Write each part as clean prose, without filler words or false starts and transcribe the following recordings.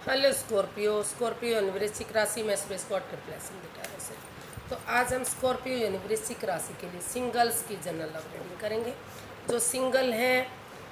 Hello Scorpio. Scorpio वृश्चिक राशि में सुबह स्कॉट रिप्लेसिंग दिखा से। तो आज हम स्कॉर्पियो वृश्चिक राशि के लिए सिंगल्स की जनरल लव रीडिंग करेंगे। जो सिंगल हैं,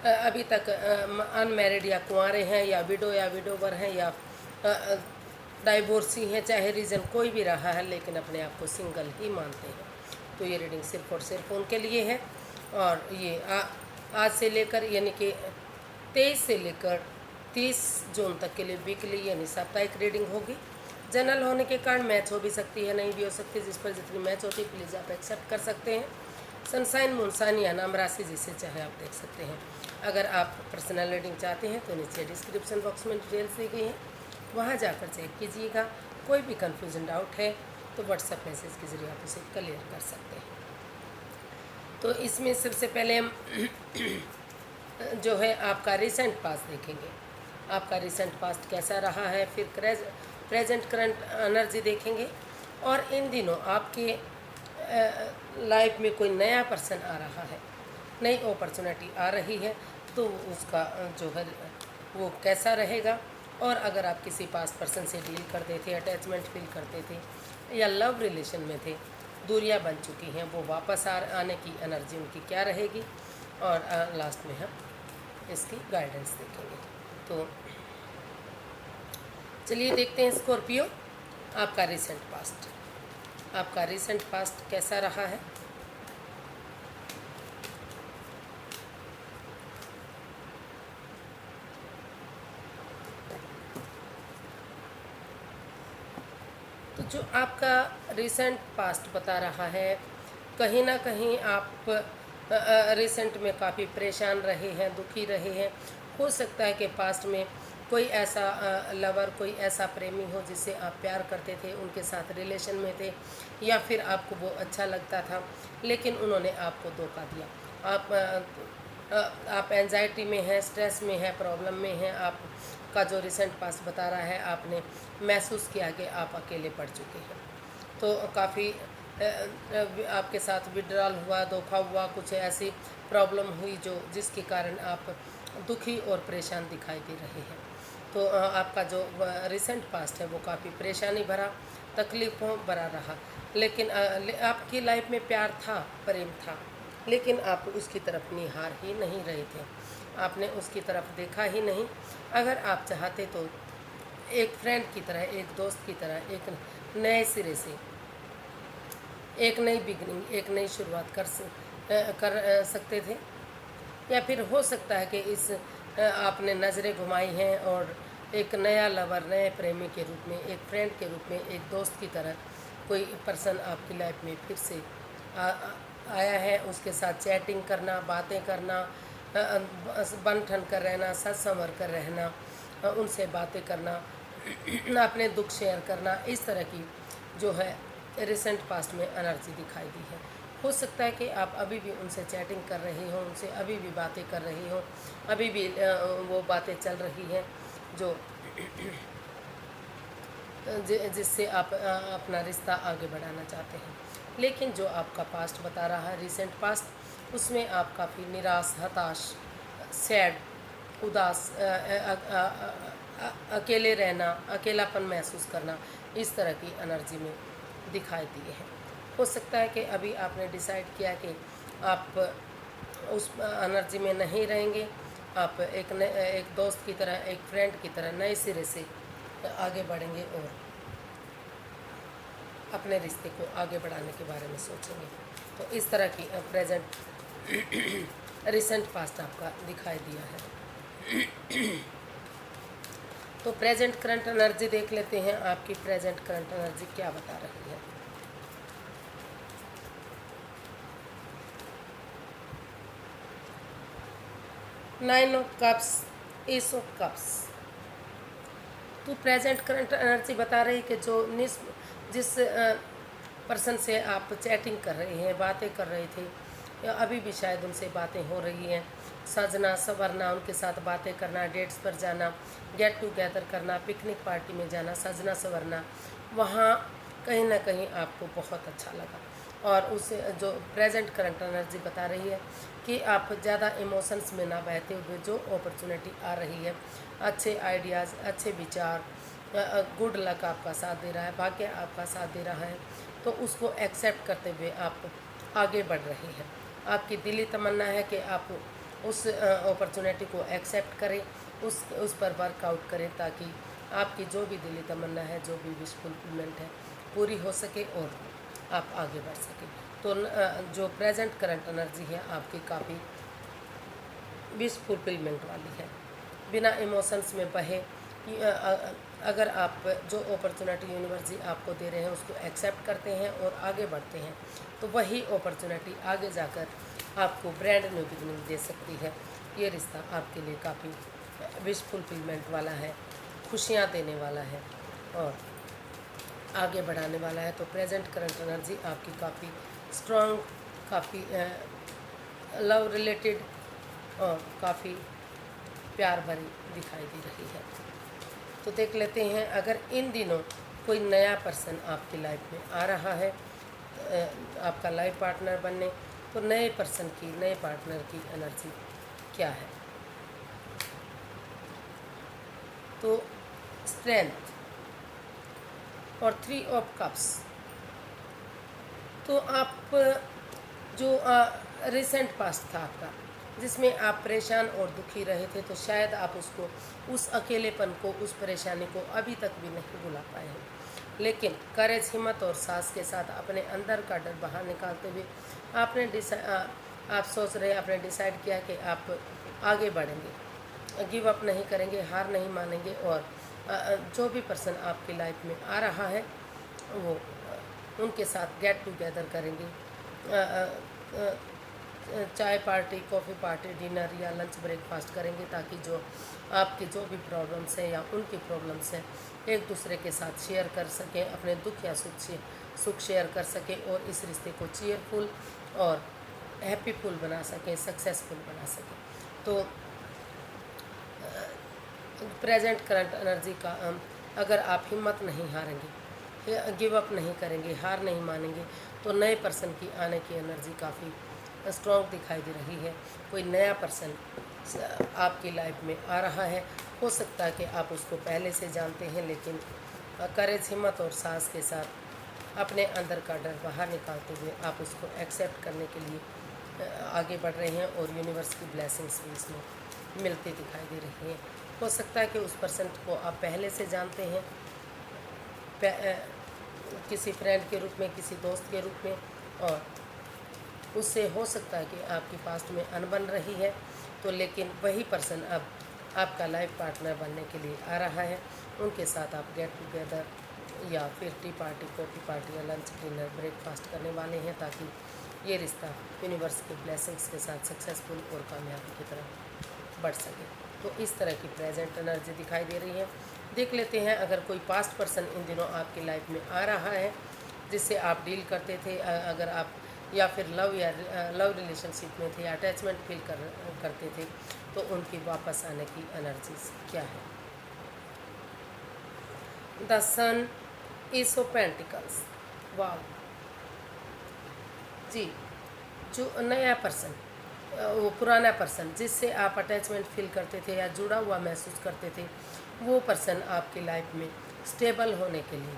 अभी तक अनमैरिड या कुंवारे हैं, या विडोवर हैं, या डाइवोर्सी हैं, चाहे रीज़न कोई भी रहा है, लेकिन अपने आप को सिंगल ही मानते हैं, तो ये रीडिंग सिर्फ और सिर्फ उनके लिए है। और ये आज से लेकर यानी कि 23 से लेकर 30 जून तक के लिए वीकली यानी साप्ताहिक रीडिंग होगी। जनरल होने के कारण मैच हो भी सकती है, नहीं भी हो सकती। जिस पर जितनी मैच होती है प्लीज़ आप एक्सेप्ट कर सकते हैं। सनसाइन मूनसाइन या नाम राशि जिसे चाहे आप देख सकते हैं। अगर आप पर्सनल रीडिंग चाहते हैं तो नीचे डिस्क्रिप्शन बॉक्स में डिटेल्स दी गई हैं, वहाँ जाकर चेक कीजिएगा। कोई भी कन्फ्यूजन डाउट है तो व्हाट्सएप मैसेज के ज़रिए आप उसे क्लियर कर सकते हैं। तो इसमें सबसे पहले हम जो है आपका रिसेंट पास्ट देखेंगे। आपका रिसेंट पास्ट कैसा रहा है, फिर प्रेजेंट करंट एनर्जी देखेंगे, और इन दिनों आपके लाइफ में कोई नया पर्सन आ रहा है, नई अपॉर्चुनिटी आ रही है, तो उसका जो है वो कैसा रहेगा। और अगर आप किसी पास पर्सन से डील करते थे, अटैचमेंट फील करते थे, या लव रिलेशन में थे, दूरियां बन चुकी हैं, वो वापस आने की एनर्जी उनकी क्या रहेगी। और लास्ट में हम इसकी गाइडेंस देखेंगे। तो चलिए देखते हैं स्कॉर्पियो, आपका रिसेंट पास्ट, आपका रिसेंट पास्ट कैसा रहा है। तो जो आपका रिसेंट पास्ट बता रहा है, कहीं ना कहीं आप रिसेंट में काफ़ी परेशान रहे हैं, दुखी रहे हैं। हो सकता है कि पास्ट में कोई ऐसा लवर, कोई ऐसा प्रेमी हो जिससे आप प्यार करते थे, उनके साथ रिलेशन में थे, या फिर आपको वो अच्छा लगता था, लेकिन उन्होंने आपको धोखा दिया। आप एंजाइटी में हैं, स्ट्रेस में हैं, प्रॉब्लम में हैं। आपका जो रिसेंट पास्ट बता रहा है, आपने महसूस किया कि आप अकेले पड़ चुके हैं। तो काफ़ी आपके साथ विड्रॉल हुआ, धोखा हुआ, कुछ ऐसी प्रॉब्लम हुई जिसके कारण आप दुखी और परेशान दिखाई दे रहे हैं। तो आपका जो रिसेंट पास्ट है वो काफ़ी परेशानी भरा, तकलीफ़ों भरा रहा, लेकिन आपकी लाइफ में प्यार था, प्रेम था, लेकिन आप उसकी तरफ निहार ही नहीं रहे थे, आपने उसकी तरफ देखा ही नहीं। अगर आप चाहते तो एक फ्रेंड की तरह, एक दोस्त की तरह, एक नए सिरे से, एक नई बिगनिंग, एक नई शुरुआत कर सकते थे। या फिर हो सकता है कि आपने नज़रें घुमाई हैं और एक नया लवर, नए प्रेमी के रूप में, एक फ्रेंड के रूप में, एक दोस्त की तरह कोई पर्सन आपकी लाइफ में फिर से आया है। उसके साथ चैटिंग करना, बातें करना, बन ठन कर रहना, सच संवर कर रहना, उनसे बातें करना, अपने दुख शेयर करना, इस तरह की जो है रिसेंट पास्ट में एनर्जी दिखाई दी है। हो सकता है कि आप अभी भी उनसे चैटिंग कर रहे हो, उनसे अभी भी बातें कर रही हो, अभी भी वो बातें चल रही हैं जो जिससे आप अपना रिश्ता आगे बढ़ाना चाहते हैं। लेकिन जो आपका पास्ट बता रहा है, रिसेंट पास्ट, उसमें आप काफ़ी निराश, हताश, सैड, उदास, अकेले रहना, अकेलापन महसूस करना, इस तरह की एनर्जी में दिखाई दी है। हो सकता है कि अभी आपने डिसाइड किया कि आप उस एनर्जी में नहीं रहेंगे, आप एक दोस्त की तरह, एक फ्रेंड की तरह नए सिरे से आगे बढ़ेंगे और अपने रिश्ते को आगे बढ़ाने के बारे में सोचेंगे। तो इस तरह की प्रेजेंट रिसेंट पास्ट आपका दिखाई दिया है। तो प्रेजेंट करंट एनर्जी देख लेते हैं, आपकी प्रेजेंट करंट एनर्जी क्या बता रही है। Nine of cups, S of cups. तो प्रेजेंट करंट एनर्जी बता रही है कि जिस पर्सन से आप चैटिंग कर रहे हैं, बातें कर रहे थे, या अभी भी शायद उनसे बातें हो रही हैं, सजना संवरना, उनके साथ बातें करना, डेट्स पर जाना, गेट टुगेदर करना, पिकनिक पार्टी में जाना, सजना संवरना, वहाँ कहीं ना कहीं आपको बहुत अच्छा लगा। और उसे जो प्रेजेंट करंट एनर्जी बता रही है कि आप ज़्यादा इमोशंस में ना बहते हुए जो अपॉर्चुनिटी आ रही है, अच्छे आइडियाज़, अच्छे विचार, गुड लक आपका साथ दे रहा है, भाग्य आपका साथ दे रहा है, तो उसको एक्सेप्ट करते हुए आप आगे बढ़ रहे हैं। आपकी दिली तमन्ना है कि आप उस अपॉर्चुनिटी को एक्सेप्ट करें, उस पर वर्कआउट करें, ताकि आपकी जो भी दिली तमन्ना है, जो भी विश फुलफिलमेंट है, पूरी हो सके और आप आगे बढ़ सकें। तो जो प्रेजेंट करंट एनर्जी है आपकी काफ़ी विश फुलफिलमेंट वाली है। बिना इमोशंस में बहे अगर आप जो अपॉर्चुनिटी यूनिवर्स आपको दे रहे हैं उसको एक्सेप्ट करते हैं और आगे बढ़ते हैं, तो वही अपॉर्चुनिटी आगे जाकर आपको ब्रांड न्यू बिगनिंग दे सकती है। ये रिश्ता आपके लिए काफ़ी विश फुलफिलमेंट वाला है, खुशियाँ देने वाला है और आगे बढ़ाने वाला है। तो प्रेजेंट करंट एनर्जी आपकी काफ़ी स्ट्रॉन्ग, काफ़ी लव रिलेटेड और काफ़ी प्यार भरी दिखाई दे रही है। तो देख लेते हैं, अगर इन दिनों कोई नया पर्सन आपकी लाइफ में आ रहा है आपका लाइफ पार्टनर बनने, तो नए पर्सन की, नए पार्टनर की एनर्जी क्या है। तो स्ट्रेंथ और 3 ऑफ कप्स। तो आप जो रिसेंट पास्ट था आपका, जिसमें आप परेशान और दुखी रहे थे, तो शायद आप उसको, उस अकेलेपन को, उस परेशानी को अभी तक भी नहीं भुला पाए हैं। लेकिन करेज, हिम्मत और साहस के साथ अपने अंदर का डर बाहर निकालते हुए आप सोच रहे, आपने डिसाइड किया कि आप आगे बढ़ेंगे, गिव अप नहीं करेंगे, हार नहीं मानेंगे और जो भी पर्सन आपकी लाइफ में आ रहा है वो उनके साथ गेट टुगेदर करेंगे, चाय पार्टी, कॉफ़ी पार्टी, डिनर या लंच ब्रेकफास्ट करेंगे, ताकि जो आपकी जो भी प्रॉब्लम्स हैं या उनकी प्रॉब्लम्स हैं एक दूसरे के साथ शेयर कर सकें, अपने दुख या सुख शेयर कर सकें और इस रिश्ते को चीयरफुल और हैप्पीफुल बना सकें, सक्सेसफुल बना सकें। तो प्रेजेंट करंट एनर्जी का अगर आप हिम्मत नहीं हारेंगे, गिव अप नहीं करेंगे, हार नहीं मानेंगे, तो नए पर्सन की आने की एनर्जी काफ़ी स्ट्रॉन्ग दिखाई दे रही है। कोई नया पर्सन आपकी लाइफ में आ रहा है, हो सकता है कि आप उसको पहले से जानते हैं, लेकिन करेज, हिम्मत और साहस के साथ अपने अंदर का डर बाहर निकालते हुए आप उसको एक्सेप्ट करने के लिए आगे बढ़ रहे हैं और यूनिवर्स की ब्लेसिंग्स भी इसमें मिलती दिखाई दे रही हैं। हो सकता है कि उस पर्सन को आप पहले से जानते हैं, किसी फ्रेंड के रूप में, किसी दोस्त के रूप में, और उससे हो सकता है कि आपकी पास्ट में अनबन रही है, तो लेकिन वही पर्सन अब आपका लाइफ पार्टनर बनने के लिए आ रहा है। उनके साथ आप गेट टुगेदर या फिर टी पार्टी, कॉफ़ी पार्टी या लंच, डिनर, ब्रेकफास्ट करने वाले हैं, ताकि ये रिश्ता यूनिवर्स के ब्लेसिंग्स के साथ सक्सेसफुल और कामयाबी की तरफ बढ़ सके। तो इस तरह की प्रेजेंट एनर्जी दिखाई दे रही है। देख लेते हैं, अगर कोई पास्ट पर्सन इन दिनों आपकी लाइफ में आ रहा है जिससे आप डील करते थे, अगर आप या फिर लव रिलेशनशिप में थे, अटैचमेंट फील करते थे, तो उनकी वापस आने की एनर्जीज क्या है। The sun, as of particles. वाह जी, जो नया पर्सन, वो पुराना पर्सन जिससे आप अटैचमेंट फील करते थे या जुड़ा हुआ महसूस करते थे, वो पर्सन आपकी लाइफ में स्टेबल होने के लिए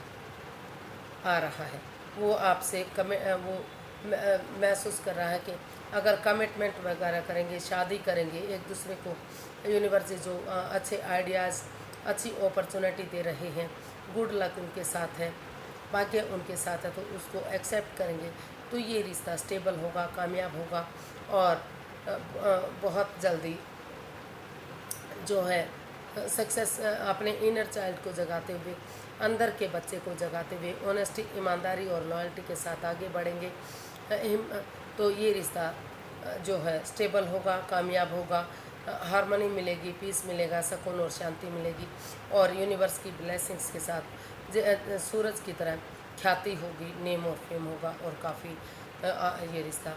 आ रहा है। वो आपसे वो महसूस कर रहा है कि अगर कमिटमेंट वगैरह करेंगे, शादी करेंगे एक दूसरे को, यूनिवर्स जो अच्छे आइडियाज़, अच्छी अपॉर्चुनिटी दे रहे हैं, गुड लक उनके साथ है, भाग्य उनके साथ है, तो उसको एक्सेप्ट करेंगे, तो ये रिश्ता स्टेबल होगा, कामयाब होगा और बहुत जल्दी जो है सक्सेस, अपने इनर चाइल्ड को जगाते हुए, अंदर के बच्चे को जगाते हुए ऑनेस्टी, ईमानदारी और लॉयल्टी के साथ आगे बढ़ेंगे। तो ये रिश्ता जो है स्टेबल होगा, कामयाब होगा, हार्मनी मिलेगी, पीस मिलेगा, सुकून और शांति मिलेगी और यूनिवर्स की ब्लेसिंग्स के साथ सूरज की तरह ख्याति होगी, नेम और फेम होगा और काफ़ी ये रिश्ता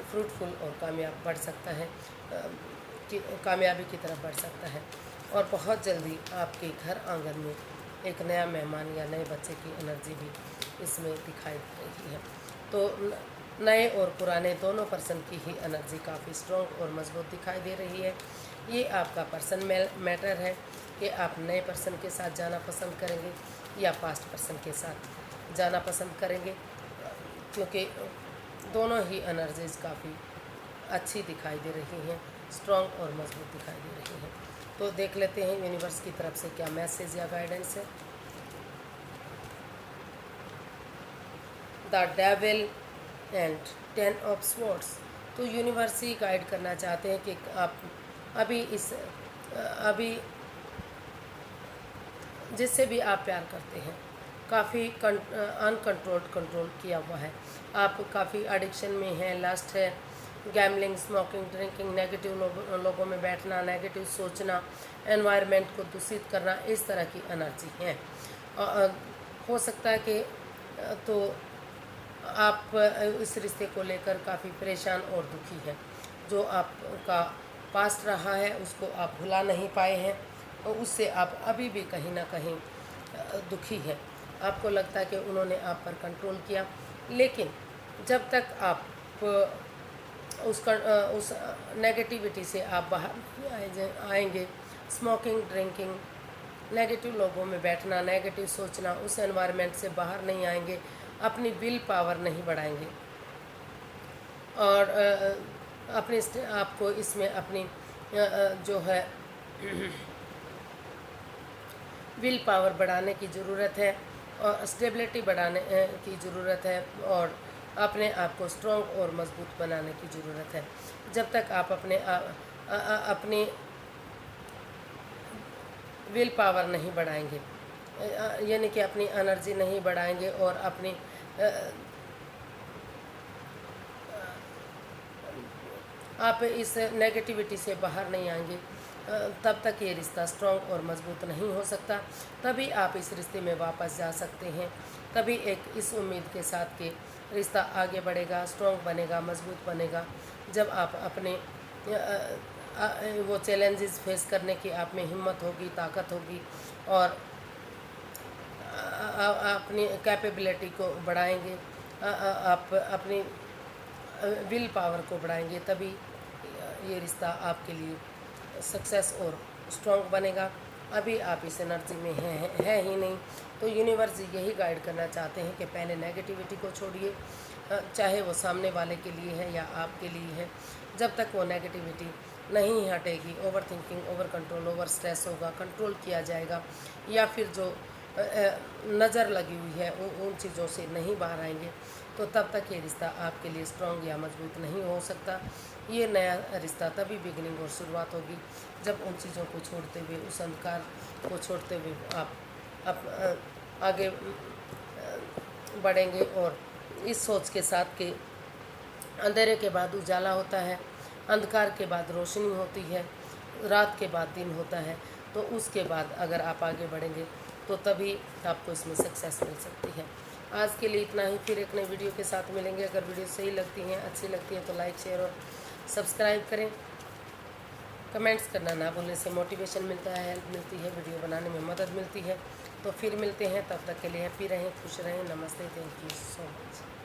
फ्रूटफुल और कामयाब बढ़ सकता है, कामयाबी की तरफ बढ़ सकता है। और बहुत जल्दी आपके घर आंगन में एक नया मेहमान या नए बच्चे की एनर्जी भी इसमें दिखाई दे रही है। तो नए और पुराने दोनों पर्सन की ही एनर्जी काफ़ी स्ट्रॉन्ग और मजबूत दिखाई दे रही है। ये आपका पर्सन मैटर है कि आप नए पर्सन के साथ जाना पसंद करेंगे या पास्ट पर्सन के साथ जाना पसंद करेंगे, क्योंकि दोनों ही एनर्जीज काफ़ी अच्छी दिखाई दे रही हैं, स्ट्रॉन्ग और मजबूत दिखाई दे रही हैं। तो देख लेते हैं यूनिवर्स की तरफ से क्या मैसेज या गाइडेंस है। The devil and 10 of swords. तो यूनिवर्स ही गाइड करना चाहते हैं कि आप अभी जिससे भी आप प्यार करते हैं काफ़ी कंट्रोल किया हुआ है, आप काफ़ी एडिक्शन में हैं, लस्ट है, गैमलिंग, स्मोकिंग, ड्रिंकिंग, नेगेटिव लोगों में बैठना, नेगेटिव सोचना, एनवायरनमेंट को दूषित करना, इस तरह की एनर्जी है। हो सकता है कि तो आप इस रिश्ते को लेकर काफ़ी परेशान और दुखी हैं। जो आपका पास्ट रहा है उसको आप भुला नहीं पाए हैं और उससे आप अभी भी कहीं ना कहीं दुखी हैं। आपको लगता है कि उन्होंने आप पर कंट्रोल किया, लेकिन जब तक आप उस नेगेटिविटी से आप बाहर नहीं आएंगे, स्मोकिंग, ड्रिंकिंग, नेगेटिव लोगों में बैठना, नेगेटिव सोचना, उस एनवायरनमेंट से बाहर नहीं आएंगे, अपनी विल पावर नहीं बढ़ाएंगे और आपको इसमें अपनी जो है विल पावर बढ़ाने की ज़रूरत है और स्टेबिलिटी बढ़ाने की ज़रूरत है और अपने आप को स्ट्रॉन्ग और मजबूत बनाने की ज़रूरत है। जब तक आप अपनी विल पावर नहीं बढ़ाएंगे, यानी कि अपनी एनर्जी नहीं बढ़ाएंगे और अपनी आप इस नेगेटिविटी से बाहर नहीं आएंगे, तब तक ये रिश्ता स्ट्रॉन्ग और मजबूत नहीं हो सकता। तभी आप इस रिश्ते में वापस जा सकते हैं, तभी एक इस उम्मीद के साथ कि रिश्ता आगे बढ़ेगा, स्ट्रॉन्ग बनेगा, मजबूत बनेगा, जब आप अपने वो चैलेंजेस फेस करने की आप में हिम्मत होगी, ताकत होगी और अपनी कैपेबिलिटी को बढ़ाएंगे, आप अपनी विल पावर को बढ़ाएंगे, तभी ये रिश्ता आपके लिए सक्सेस और स्ट्रॉन्ग बनेगा। अभी आप इस एनर्जी में है ही नहीं। तो यूनिवर्स यही गाइड करना चाहते हैं कि पहले नेगेटिविटी को छोड़िए, चाहे वो सामने वाले के लिए है या आपके लिए है। जब तक वो नेगेटिविटी नहीं हटेगी, over thinking, over control, over stress होगा, कंट्रोल किया जाएगा, या फिर जो नज़र लगी हुई है उन चीज़ों से नहीं बाहर आएंगे, तो तब तक ये रिश्ता आपके लिए स्ट्रॉन्ग या मजबूत नहीं हो सकता। ये नया रिश्ता तभी बिगिनिंग और शुरुआत होगी जब उन चीज़ों को छोड़ते हुए, उस अंधकार को छोड़ते हुए आप आगे बढ़ेंगे और इस सोच के साथ कि अंधेरे के बाद उजाला होता है, अंधकार के बाद रोशनी होती है, रात के बाद दिन होता है। तो उसके बाद अगर आप आगे बढ़ेंगे तो तभी आपको इसमें सक्सेस मिल सकती है। आज के लिए इतना ही, फिर एक नई वीडियो के साथ मिलेंगे। अगर वीडियो सही लगती हैं, अच्छी लगती है तो लाइक, शेयर और सब्सक्राइब करें। कमेंट्स करना ना भूलने से मोटिवेशन मिलता है, हेल्प मिलती है, वीडियो बनाने में मदद मिलती है। तो फिर मिलते हैं, तब तक के लिए हैप्पी रहें, खुश रहें। नमस्ते, थैंक यू सो मच।